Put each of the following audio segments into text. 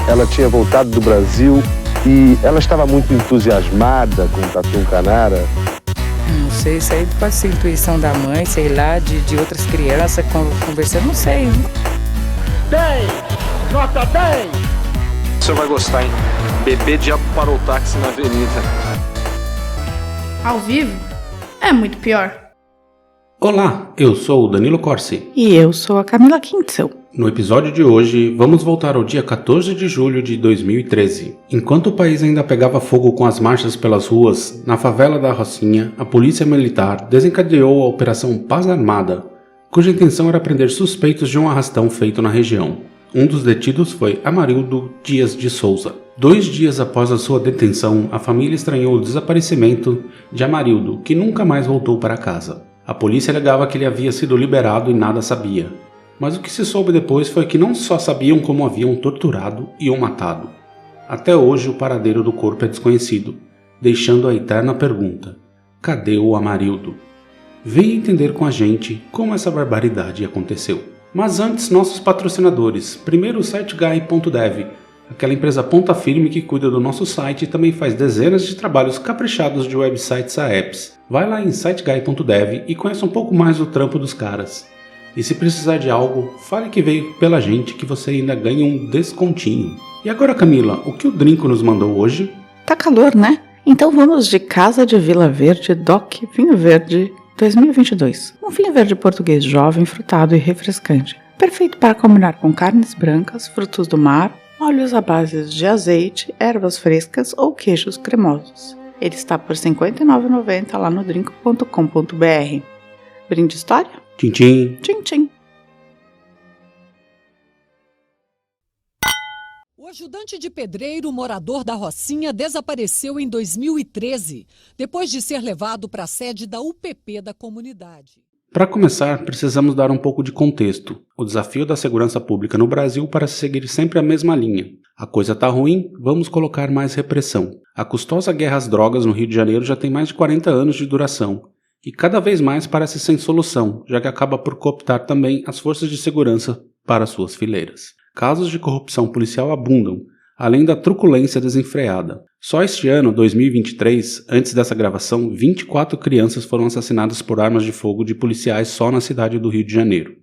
ela tinha voltado do Brasil e ela estava muito entusiasmada com o Tatu Canara. Não sei, isso aí pode ser intuição da mãe, sei lá, de outras crianças conversando, não sei. 10! Nota 10! O senhor vai gostar, hein? Bebê diabo parou o táxi na avenida. Ao vivo é muito pior. Olá, eu sou o Danilo Corsi. E eu sou a Camila Quintzel. No episódio de hoje, vamos voltar ao dia 14 de julho de 2013. Enquanto o país ainda pegava fogo com as marchas pelas ruas, na favela da Rocinha, a polícia militar desencadeou a Operação Paz Armada, cuja intenção era prender suspeitos de um arrastão feito na região. Um dos detidos foi Amarildo Dias de Souza. 2 dias após a sua detenção, a família estranhou o desaparecimento de Amarildo, que nunca mais voltou para casa. A polícia alegava que ele havia sido liberado e nada sabia. Mas o que se soube depois foi que não só sabiam como haviam torturado e o matado. Até hoje o paradeiro do corpo é desconhecido, deixando a eterna pergunta: cadê o Amarildo? Venha entender com a gente como essa barbaridade aconteceu. Mas antes, nossos patrocinadores. Primeiro o SiteGuy.dev, aquela empresa ponta firme que cuida do nosso site e também faz dezenas de trabalhos caprichados de websites a apps. Vai lá em SiteGuy.dev e conheça um pouco mais do trampo dos caras. E se precisar de algo, fale que veio pela gente que você ainda ganha um descontinho. E agora, Camila, o que o Drinco nos mandou hoje? Tá calor, né? Então vamos de Casa de Vila Verde DOC Vinho Verde 2022. Um vinho verde português jovem, frutado e refrescante. Perfeito para combinar com carnes brancas, frutos do mar, óleos à base de azeite, ervas frescas ou queijos cremosos. Ele está por R$ 59,90 lá no drinco.com.br. Brinde história? Tchim, tchim. Tchim, tchim. O ajudante de pedreiro, morador da Rocinha, desapareceu em 2013, depois de ser levado para a sede da UPP da comunidade. Para começar, precisamos dar um pouco de contexto. O desafio da segurança pública no Brasil parece seguir sempre a mesma linha. A coisa tá ruim, vamos colocar mais repressão. A custosa guerra às drogas no Rio de Janeiro já tem mais de 40 anos de duração. E cada vez mais parece sem solução, já que acaba por cooptar também as forças de segurança para suas fileiras. Casos de corrupção policial abundam, além da truculência desenfreada. Só este ano, 2023, antes dessa gravação, 24 crianças foram assassinadas por armas de fogo de policiais só na cidade do Rio de Janeiro.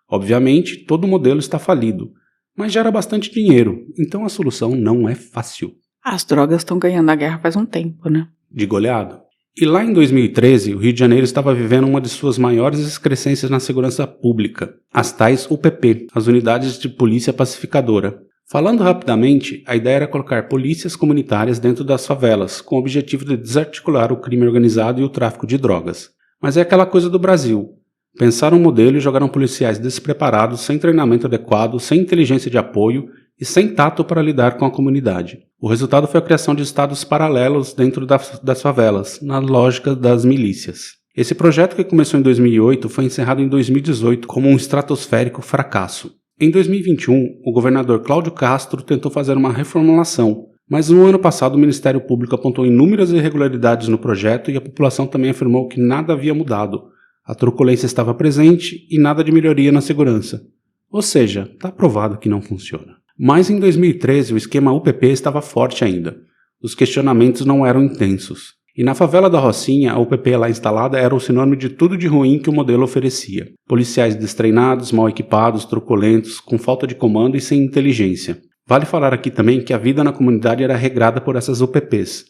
Obviamente, todo o modelo está falido, mas gera bastante dinheiro, então a solução não é fácil. As drogas estão ganhando a guerra faz um tempo, né? De goleada. E lá em 2013, o Rio de Janeiro estava vivendo uma de suas maiores excrescências na segurança pública, as tais UPP, as Unidades de Polícia Pacificadora. Falando rapidamente, a ideia era colocar polícias comunitárias dentro das favelas, com o objetivo de desarticular o crime organizado e o tráfico de drogas. Mas é aquela coisa do Brasil. Pensaram um modelo e jogaram policiais despreparados, sem treinamento adequado, sem inteligência de apoio e sem tato para lidar com a comunidade. O resultado foi a criação de estados paralelos dentro das favelas, na lógica das milícias. Esse projeto, que começou em 2008, foi encerrado em 2018 como um estratosférico fracasso. Em 2021, o governador Cláudio Castro tentou fazer uma reformulação, mas no ano passado o Ministério Público apontou inúmeras irregularidades no projeto e a população também afirmou que nada havia mudado. A truculência estava presente e nada de melhoria na segurança. Ou seja, está provado que não funciona. Mas em 2013 o esquema UPP estava forte ainda. Os questionamentos não eram intensos. E na favela da Rocinha, a UPP lá instalada era o sinônimo de tudo de ruim que o modelo oferecia. Policiais destreinados, mal equipados, truculentos, com falta de comando e sem inteligência. Vale falar aqui também que a vida na comunidade era regrada por essas UPPs.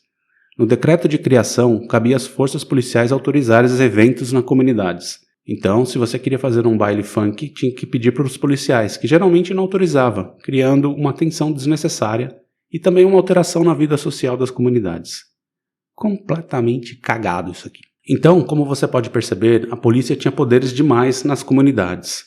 No decreto de criação, cabia às forças policiais autorizar os eventos nas comunidades. Então, se você queria fazer um baile funk, tinha que pedir para os policiais, que geralmente não autorizavam, criando uma tensão desnecessária e também uma alteração na vida social das comunidades. Completamente cagado isso aqui. Então, como você pode perceber, a polícia tinha poderes demais nas comunidades.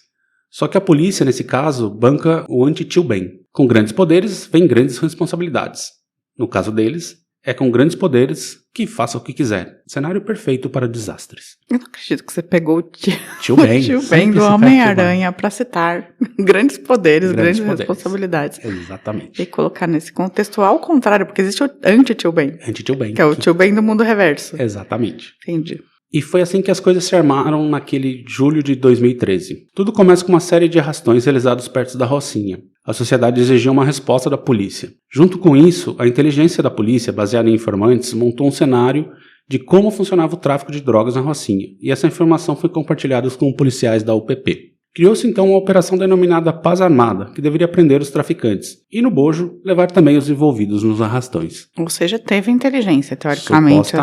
Só que a polícia, nesse caso, banca o anti-tio bem. Com grandes poderes, vem grandes responsabilidades. No caso deles, é com grandes poderes que faça o que quiser. Cenário perfeito para desastres. Eu não acredito que você pegou o tio Ben, o tio Ben do Homem-Aranha para citar grandes poderes, grandes responsabilidades. Exatamente. E colocar nesse contexto ao contrário, porque existe o anti-tio Ben. Anti-tio Ben. Que é o tio Ben do mundo reverso. Exatamente. Entendi. E foi assim que as coisas se armaram naquele julho de 2013. Tudo começa com uma série de arrastões realizados perto da Rocinha. A sociedade exigia uma resposta da polícia. Junto com isso, a inteligência da polícia, baseada em informantes, montou um cenário de como funcionava o tráfico de drogas na Rocinha, e essa informação foi compartilhada com policiais da UPP. Criou-se então uma operação denominada Paz Armada, que deveria prender os traficantes, e no bojo, levar também os envolvidos nos arrastões. Ou seja, teve inteligência, teoricamente,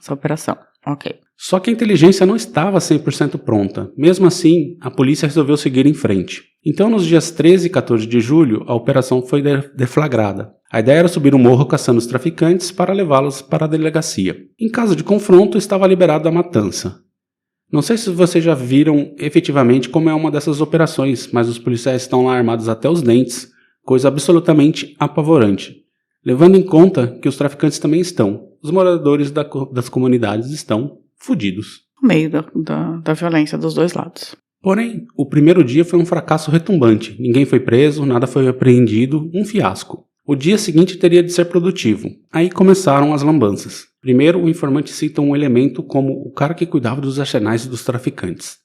essa operação. Ok. Só que a inteligência não estava 100% pronta. Mesmo assim, a polícia resolveu seguir em frente. Então, nos dias 13 e 14 de julho, a operação foi deflagrada. A ideia era subir um morro caçando os traficantes para levá-los para a delegacia. Em caso de confronto, estava liberada a matança. Não sei se vocês já viram efetivamente como é uma dessas operações, mas os policiais estão lá armados até os dentes, coisa absolutamente apavorante. Levando em conta que os traficantes também estão, os moradores das comunidades estão fodidos. No meio da violência dos dois lados. Porém, o primeiro dia foi um fracasso retumbante. Ninguém foi preso, nada foi apreendido, um fiasco. O dia seguinte teria de ser produtivo. Aí começaram as lambanças. Primeiro, o informante cita um elemento como o cara que cuidava dos arsenais dos traficantes.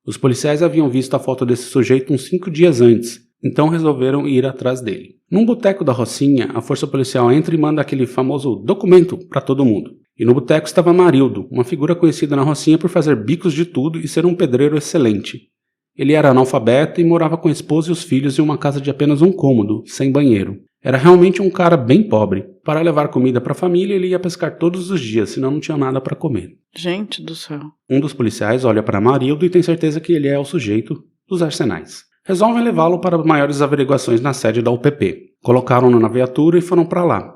Os policiais haviam visto a foto desse sujeito uns 5 dias antes, então resolveram ir atrás dele. Num boteco da Rocinha, a força policial entra e manda aquele famoso documento para todo mundo. E no boteco estava Marildo, uma figura conhecida na Rocinha por fazer bicos de tudo e ser um pedreiro excelente. Ele era analfabeto e morava com a esposa e os filhos em uma casa de apenas um cômodo, sem banheiro. Era realmente um cara bem pobre. Para levar comida para a família, ele ia pescar todos os dias, senão não tinha nada para comer. Gente do céu. Um dos policiais olha para Marildo e tem certeza que ele é o sujeito dos arsenais. Resolvem levá-lo para maiores averiguações na sede da UPP. Colocaram-no na viatura e foram para lá.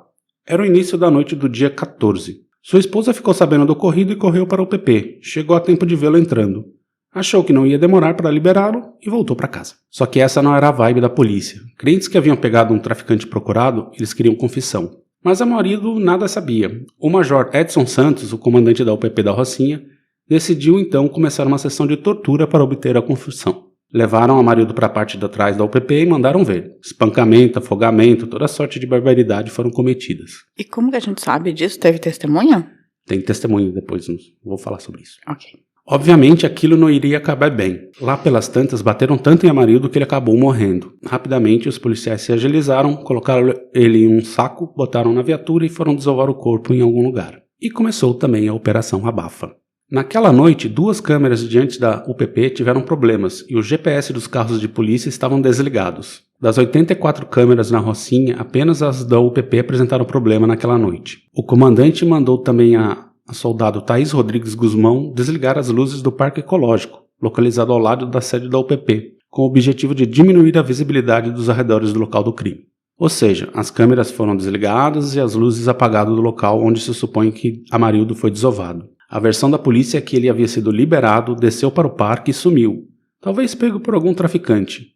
Era o início da noite do dia 14. Sua esposa ficou sabendo do ocorrido e correu para a UPP. Chegou a tempo de vê-lo entrando. Achou que não ia demorar para liberá-lo e voltou para casa. Só que essa não era a vibe da polícia. Crentes que haviam pegado um traficante procurado, eles queriam confissão. Mas a marido nada sabia. O major Edson Santos, o comandante da UPP da Rocinha, decidiu então começar uma sessão de tortura para obter a confissão. Levaram a marido para a parte de trás da UPP e mandaram ver. Espancamento, afogamento, toda sorte de barbaridade foram cometidas. E como que a gente sabe disso? Teve testemunha? Tem testemunha depois, vou falar sobre isso. Ok. Obviamente aquilo não iria acabar bem. Lá pelas tantas bateram tanto em Amarildo que ele acabou morrendo. Rapidamente os policiais se agilizaram, colocaram ele em um saco, botaram na viatura e foram desovar o corpo em algum lugar. E começou também a Operação Abafa. Naquela noite, 2 câmeras diante da UPP tiveram problemas e o GPS dos carros de polícia estavam desligados. Das 84 câmeras na Rocinha, apenas as da UPP apresentaram problema naquela noite. O comandante mandou também a soldado Thaís Rodrigues Guzmão desligar as luzes do Parque Ecológico, localizado ao lado da sede da UPP, com o objetivo de diminuir a visibilidade dos arredores do local do crime. Ou seja, as câmeras foram desligadas e as luzes apagadas do local onde se supõe que Amarildo foi desovado. A versão da polícia é que ele havia sido liberado, desceu para o parque e sumiu, talvez pego por algum traficante.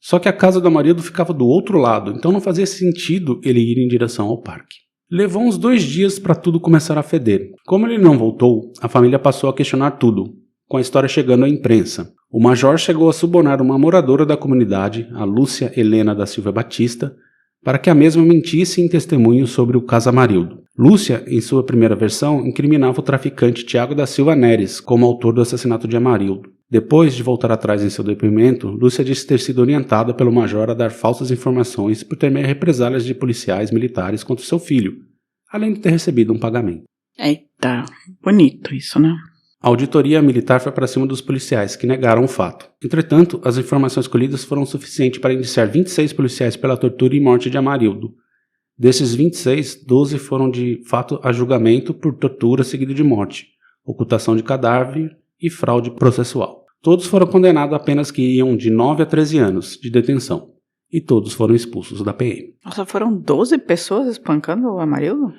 Só que a casa do Amarildo ficava do outro lado, então não fazia sentido ele ir em direção ao parque. Levou uns 2 dias para tudo começar a feder. Como ele não voltou, a família passou a questionar tudo, com a história chegando à imprensa. O major chegou a subornar uma moradora da comunidade, a Lúcia Helena da Silva Batista, para que a mesma mentisse em testemunho sobre o caso Amarildo. Lúcia, em sua primeira versão, incriminava o traficante Tiago da Silva Neres como autor do assassinato de Amarildo. Depois de voltar atrás em seu depoimento, Lúcia disse ter sido orientada pelo major a dar falsas informações por temer represálias de policiais militares contra seu filho, além de ter recebido um pagamento. Eita, bonito isso, né? A auditoria militar foi para cima dos policiais, que negaram o fato. Entretanto, as informações colhidas foram suficientes para indiciar 26 policiais pela tortura e morte de Amarildo. Desses 26, 12 foram de fato a julgamento por tortura seguido de morte, ocultação de cadáver e fraude processual. Todos foram condenados a penas que iam de 9 a 13 anos de detenção. E todos foram expulsos da PM. Nossa, foram 12 pessoas espancando o Amarildo?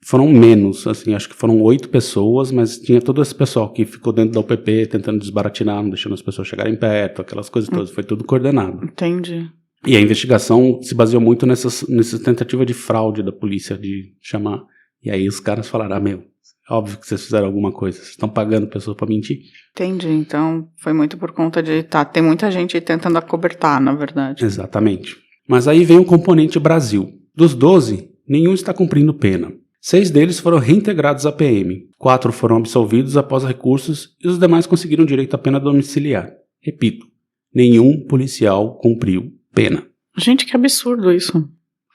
Foram menos, assim, acho que foram 8 pessoas, mas tinha todo esse pessoal que ficou dentro da UPP tentando desbaratinar, não deixando as pessoas chegarem perto, aquelas coisas todas, foi tudo coordenado. Entendi. E a investigação se baseou muito nessa tentativa de fraude da polícia, de chamar, e aí os caras falaram, meu, óbvio que vocês fizeram alguma coisa, vocês estão pagando pessoas pra mentir. Entendi, então foi muito por conta de, tem muita gente tentando acobertar, na verdade. Exatamente. Mas aí vem o componente Brasil. Dos 12, nenhum está cumprindo pena. 6 deles foram reintegrados à PM, 4 foram absolvidos após recursos e os demais conseguiram direito à pena domiciliar. Repito, nenhum policial cumpriu pena. Gente, que absurdo isso.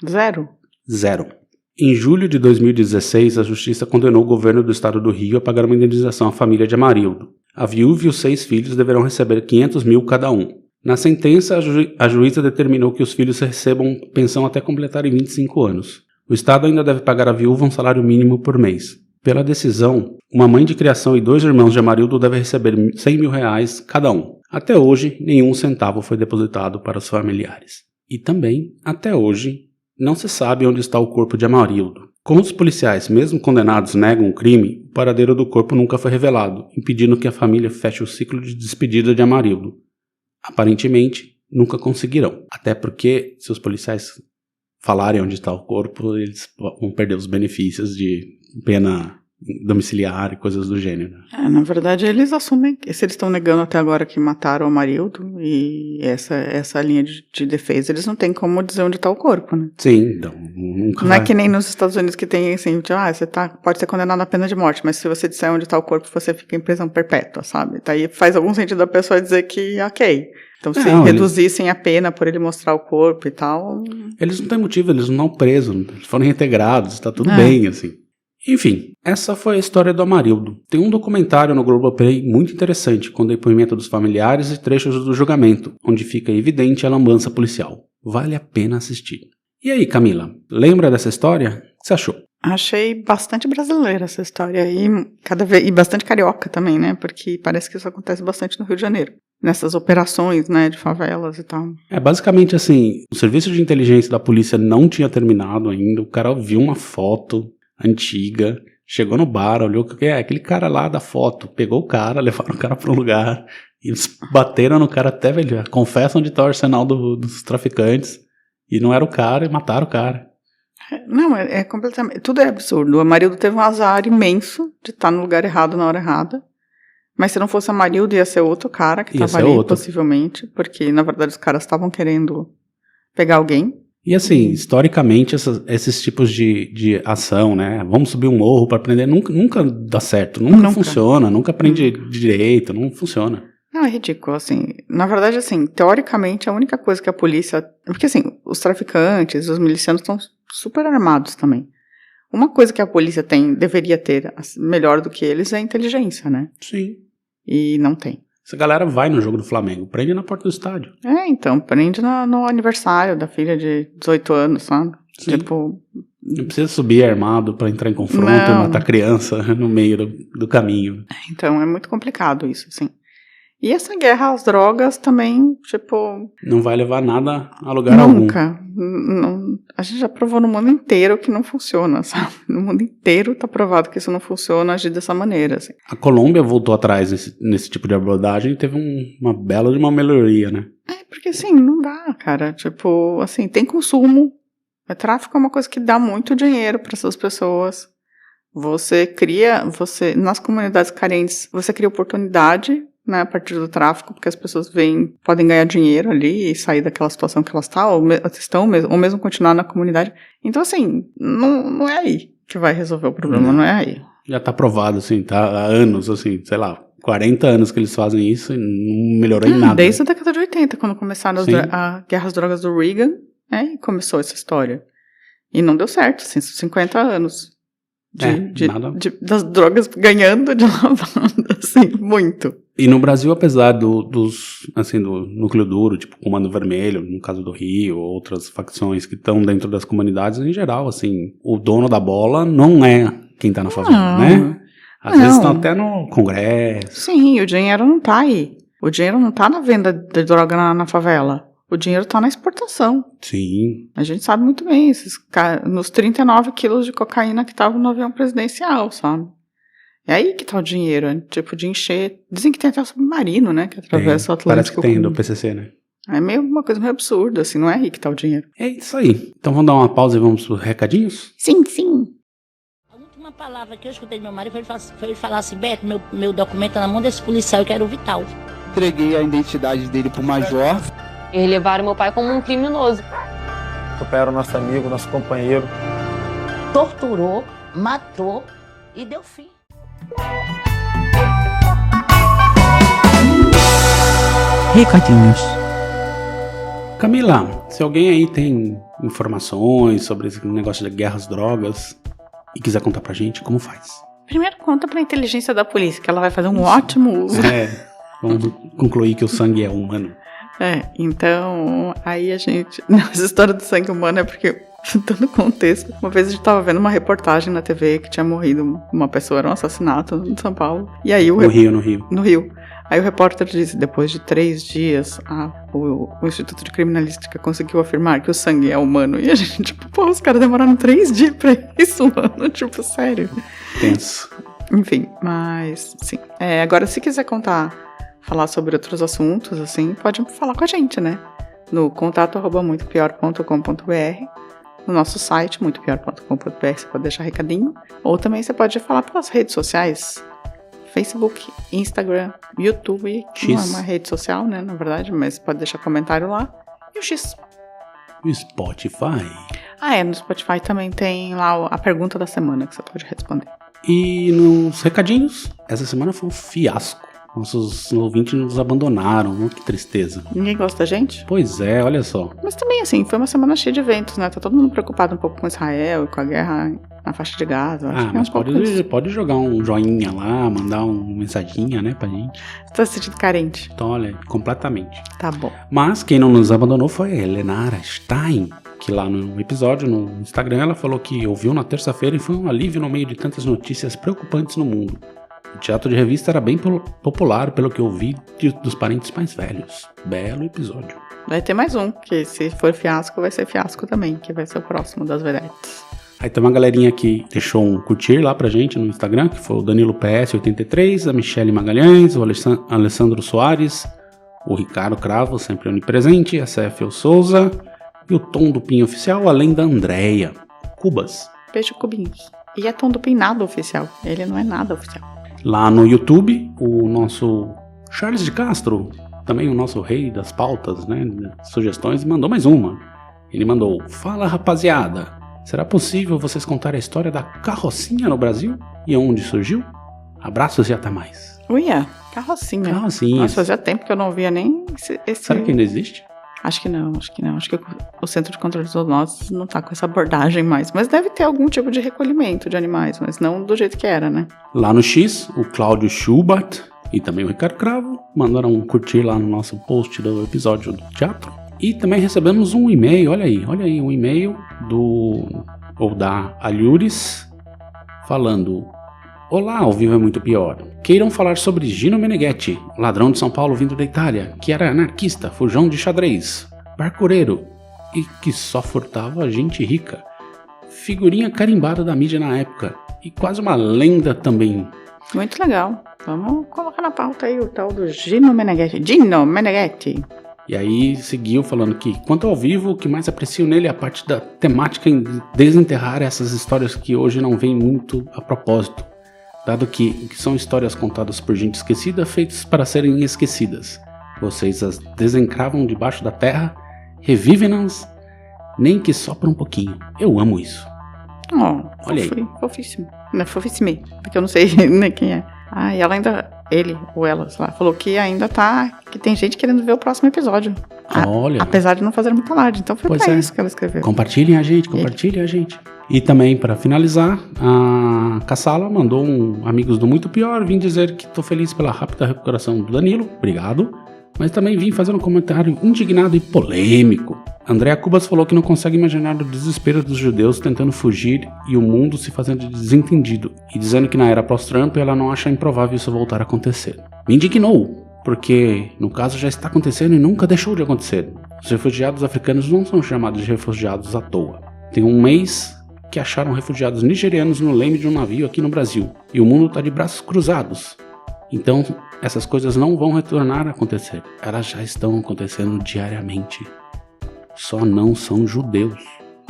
0. Em julho de 2016, a Justiça condenou o governo do estado do Rio a pagar uma indenização à família de Amarildo. A viúva e os 6 filhos deverão receber 500 mil cada um. Na sentença, a juíza determinou que os filhos recebam pensão até completarem 25 anos. O Estado ainda deve pagar à viúva um salário mínimo por mês. Pela decisão, uma mãe de criação e 2 irmãos de Amarildo devem receber R$100 mil cada um. Até hoje, nenhum centavo foi depositado para os familiares. E também, até hoje, não se sabe onde está o corpo de Amarildo. Como os policiais, mesmo condenados, negam o crime, o paradeiro do corpo nunca foi revelado, impedindo que a família feche o ciclo de despedida de Amarildo. Aparentemente, nunca conseguirão. Até porque, se os policiais falarem onde está o corpo, eles vão perder os benefícios de pena domiciliar e coisas do gênero. Na verdade, eles assumem, se eles estão negando até agora que mataram o Amarildo e essa linha de defesa, eles não têm como dizer onde está o corpo, né? Sim, então, nunca Não é que nem nos Estados Unidos que tem assim, você pode ser condenado à pena de morte, mas se você disser onde está o corpo, você fica em prisão perpétua, sabe? Daí faz algum sentido a pessoa dizer que, ok. Então, se reduzissem a pena por ele mostrar o corpo e tal... Eles não têm motivo, eles não estão presos, eles foram reintegrados, está tudo bem, assim. Enfim, essa foi a história do Amarildo. Tem um documentário no Globoplay muito interessante, com depoimento dos familiares e trechos do julgamento, onde fica evidente a lambança policial. Vale a pena assistir. E aí, Camila, lembra dessa história? O que você achou? Achei bastante brasileira essa história e bastante carioca também, né? Porque parece que isso acontece bastante no Rio de Janeiro. Nessas operações, né, de favelas e tal. Basicamente assim, o serviço de inteligência da polícia não tinha terminado ainda, o cara viu uma foto antiga, chegou no bar, olhou que aquele cara lá da foto, pegou o cara, levaram o cara para um lugar, e eles bateram no cara até, velho, confessam onde está o arsenal dos traficantes, e não era o cara, e mataram o cara. Não, é completamente, tudo é absurdo. O Amarildo teve um azar imenso de estar no lugar errado na hora errada, mas se não fosse o Amarildo ia ser outro cara que estava ali, possivelmente, porque na verdade os caras estavam querendo pegar alguém. E assim, historicamente, esses tipos de ação, né? Vamos subir um morro para prender, nunca dá certo, nunca funciona, nunca prende direito, não funciona. Não, é ridículo, assim. Na verdade, assim, teoricamente, a única coisa que a polícia... Porque, assim, os traficantes, os milicianos estão super armados também. Uma coisa que a polícia deveria ter melhor do que eles é a inteligência, né? Sim. E não tem. Essa galera vai no jogo do Flamengo, prende na porta do estádio. Então, prende no aniversário da filha de 18 anos, sabe? Sim. Tipo... Não precisa subir armado pra entrar em confronto e matar criança no meio do caminho. Então, é muito complicado isso, assim. E essa guerra às drogas também, tipo... Não vai levar nada a lugar algum. Nunca. A gente já provou no mundo inteiro que não funciona, sabe? No mundo inteiro tá provado que isso não funciona, agir dessa maneira, assim. A Colômbia voltou atrás nesse tipo de abordagem e teve uma bela de uma melhoria, né? Porque assim, não dá, cara. Tipo, assim, tem consumo. Tráfico é uma coisa que dá muito dinheiro para essas pessoas. Nas comunidades carentes, você cria oportunidade, né, a partir do tráfico, porque as pessoas podem ganhar dinheiro ali e sair daquela situação que elas estão, ou mesmo continuar na comunidade. Então, assim, não é aí que vai resolver o problema, não é aí. Já tá provado, assim, tá há anos, assim, sei lá, 40 anos que eles fazem isso e não melhorou em nada. Desde a década de 80, quando começaram a guerra às drogas do Reagan, e começou essa história. E não deu certo, assim, 50 anos das drogas ganhando de lavanda, assim, muito. E no Brasil, apesar do núcleo duro, tipo Comando Vermelho, no caso do Rio, outras facções que estão dentro das comunidades, em geral, assim, o dono da bola não é quem tá na favela, né? Às vezes estão até no Congresso. Sim, o dinheiro não tá aí. O dinheiro não tá na venda de droga na favela. O dinheiro tá na exportação. Sim. A gente sabe muito bem, nos 39 quilos de cocaína que estavam no avião presidencial, sabe? É aí que tá o dinheiro, tipo de encher. Dizem que tem até submarino, né, que atravessa o Atlântico. Parece que tem do PCC, né? É uma coisa meio absurda, assim, não é aí que tá o dinheiro. É isso aí. Então vamos dar uma pausa e vamos pros recadinhos? Sim. A última palavra que eu escutei do meu marido foi ele falar assim: Beto, meu documento tá na mão desse policial, eu quero o Vital. Entreguei a identidade dele pro major. Eles levaram meu pai como um criminoso. Meu pai era nosso amigo, nosso companheiro. Torturou, matou e deu fim. Recadinhos. Camila, se alguém aí tem informações sobre esse negócio de guerras, drogas e quiser contar pra gente, como faz? Primeiro conta pra inteligência da polícia, que ela vai fazer um ótimo uso. Vamos concluir que o sangue é humano. Então, aí a gente... Essa história do sangue humano é porque, dando contexto, uma vez a gente tava vendo uma reportagem na TV que tinha morrido uma pessoa, era um assassinato em São Paulo. E aí No Rio. Aí o repórter disse, depois de 3 dias, o Instituto de Criminalística conseguiu afirmar que o sangue é humano. E a gente, tipo, pô, os caras demoraram 3 dias pra isso, mano. Tipo, sério. Tenso. Enfim, mas, sim. Agora, se quiser falar sobre outros assuntos, assim, pode falar com a gente, né? No contato@muitopior.com.br, no nosso site, muitopior.com.br, você pode deixar recadinho. Ou também você pode falar pelas redes sociais, Facebook, Instagram, YouTube, que não é uma rede social, né, na verdade, mas pode deixar comentário lá. E o X. O Spotify. No Spotify também tem lá a pergunta da semana que você pode responder. E nos recadinhos, essa semana foi um fiasco. Nossos ouvintes nos abandonaram, que tristeza. Ninguém gosta da gente? Pois é, olha só. Mas também, assim, foi uma semana cheia de eventos, né? Tá todo mundo preocupado um pouco com Israel e com a guerra na faixa de Gaza. Acho que mas pode jogar um joinha lá, mandar uma mensaginha, né, pra gente. Você tá se sentindo carente? Então, olha, completamente. Tá bom. Mas quem não nos abandonou foi a Helenara Stein, que lá no episódio, no Instagram, ela falou que ouviu na terça-feira e foi um alívio no meio de tantas notícias preocupantes no mundo. O teatro de revista era bem popular, pelo que eu vi dos parentes mais velhos. Belo episódio. Vai ter mais um, que se for fiasco, vai ser fiasco também, que vai ser o próximo das vedetes. Aí tem uma galerinha que deixou um curtir lá pra gente no Instagram, que foi o Danilo PS83, a Michele Magalhães, o Alessandro Soares, o Ricardo Cravo, sempre onipresente, a Céfio Souza e o Tom do Pin Oficial, além da Andréia. Cubas. Beijo, Cubinhos. E é Tom do Pin nada oficial, ele não é nada oficial. Lá no YouTube, o nosso Charles de Castro, também o nosso rei das pautas, né, sugestões, mandou mais uma. Ele mandou: fala rapaziada, será possível vocês contarem a história da carrocinha no Brasil? E onde surgiu? Abraços e até mais. Uia, carrocinha. Carrocinha. Nossa, fazia tempo que eu não ouvia nem esse... Será que ainda existe? Acho que não. Acho que o Centro de Controle de Zoonoses não tá com essa abordagem mais. Mas deve ter algum tipo de recolhimento de animais, mas não do jeito que era, né? Lá no X, o Cláudio Schubert e também o Ricardo Cravo mandaram um curtir lá no nosso post do episódio do teatro. E também recebemos um e-mail, olha aí, um e-mail da Alhures falando: olá, ao vivo é muito pior. Queiram falar sobre Gino Meneghetti, ladrão de São Paulo vindo da Itália, que era anarquista, fujão de xadrez, barcureiro e que só furtava gente rica. Figurinha carimbada da mídia na época e quase uma lenda também. Muito legal. Vamos colocar na pauta aí o tal do Gino Meneghetti. Gino Meneghetti. E aí seguiu falando que, quanto ao vivo, o que mais aprecio nele é a parte da temática em desenterrar essas histórias que hoje não vêm muito a propósito, dado que são histórias contadas por gente esquecida, feitas para serem esquecidas. Vocês as desencravam debaixo da terra, revivem-nas, nem que só por um pouquinho. Eu amo isso. Olha aí. Fofíssimo. Não é fofíssimo, porque eu não sei nem quem é. E ela ainda, ele ou ela, sei lá, falou que ainda que tem gente querendo ver o próximo episódio. Olha. Apesar de não fazer muita alarde. Então foi pra isso que ela escreveu. Compartilhem a gente. E também, para finalizar, a Cassala mandou amigos do Muito Pior, vim dizer que tô feliz pela rápida recuperação do Danilo, obrigado, mas também vim fazer um comentário indignado e polêmico. Andréa Cubas falou que não consegue imaginar o desespero dos judeus tentando fugir e o mundo se fazendo desentendido, e dizendo que na era pós-Trump ela não acha improvável isso voltar a acontecer. Me indignou, porque no caso já está acontecendo e nunca deixou de acontecer. Os refugiados africanos não são chamados de refugiados à toa. Tem um mês que acharam refugiados nigerianos no leme de um navio aqui no Brasil, e o mundo está de braços cruzados. Então, essas coisas não vão retornar a acontecer. Elas já estão acontecendo diariamente. Só não são judeus.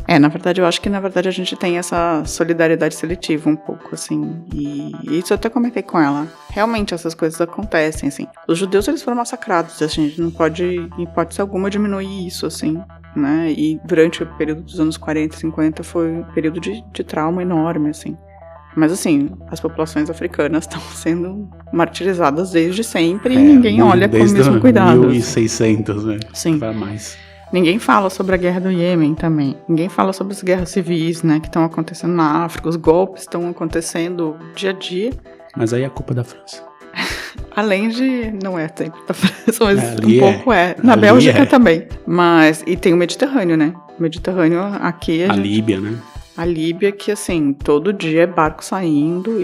Na verdade, eu acho que a gente tem essa solidariedade seletiva um pouco, assim, e isso eu até comentei com ela. Realmente essas coisas acontecem, assim. Os judeus, eles foram massacrados, a gente não pode, em hipótese alguma, diminuir isso, assim, né? E durante o período dos anos 40 e 50 foi um período de trauma enorme, assim. Mas assim, as populações africanas estão sendo martirizadas desde sempre e ninguém olha com o mesmo cuidado. 1600, né? Sim. Vai mais. Ninguém fala sobre a guerra do Iêmen também. Ninguém fala sobre as guerras civis, né, que estão acontecendo na África. Os golpes estão acontecendo dia a dia. Mas aí é culpa da França. Além de... Não é sempre da França, mas ali um pouco é. Na ali Bélgica também. Mas... E tem o Mediterrâneo, né? O Mediterrâneo aqui... A Líbia, né? A Líbia que, assim, todo dia é barco saindo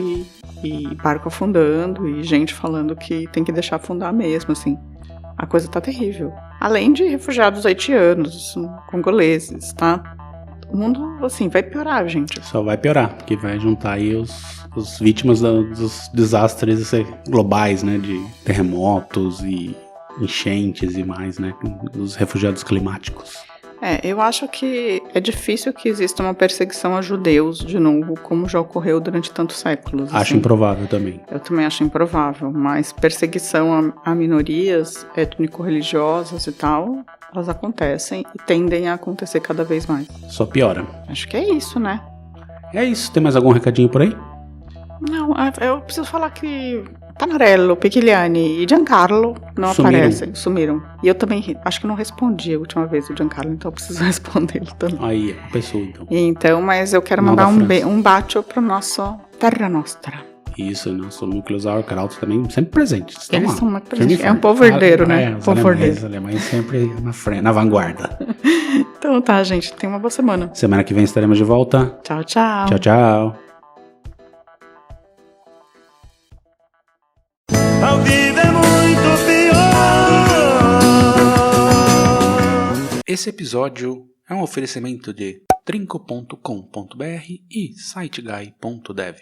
e barco afundando e gente falando que tem que deixar afundar mesmo, assim. A coisa tá terrível. Além de refugiados haitianos, congoleses, tá? O mundo, assim, vai piorar, gente. Só vai piorar, porque vai juntar aí os vítimas dos desastres globais, né? De terremotos e enchentes e mais, né? Dos refugiados climáticos. Eu acho que é difícil que exista uma perseguição a judeus, de novo, como já ocorreu durante tantos séculos. Acho improvável também. Eu também acho improvável, mas perseguição a minorias étnico-religiosas e tal, elas acontecem e tendem a acontecer cada vez mais. Só piora. Acho que é isso, né? É isso. Tem mais algum recadinho por aí? Não, eu preciso falar que Panarello, Picchigliani e Giancarlo não aparecem, sumiram. E eu também acho que não respondi a última vez o Giancarlo, então eu preciso respondê-lo também. Aí, a pessoa então. Então, mas eu quero mandar um bacio pro nosso Terra Nostra. Isso, nosso núcleo Sauerkraut também sempre presentes. Eles são muito presentes. É um povo herdeiro, né? Os alemães sempre na frente, na vanguarda. Então tá, gente. Tenha uma boa semana. Semana que vem estaremos de volta. Tchau, tchau. Tchau, tchau. Ao vivo é muito pior. Esse episódio é um oferecimento de trinco.com.br e siteguy.dev.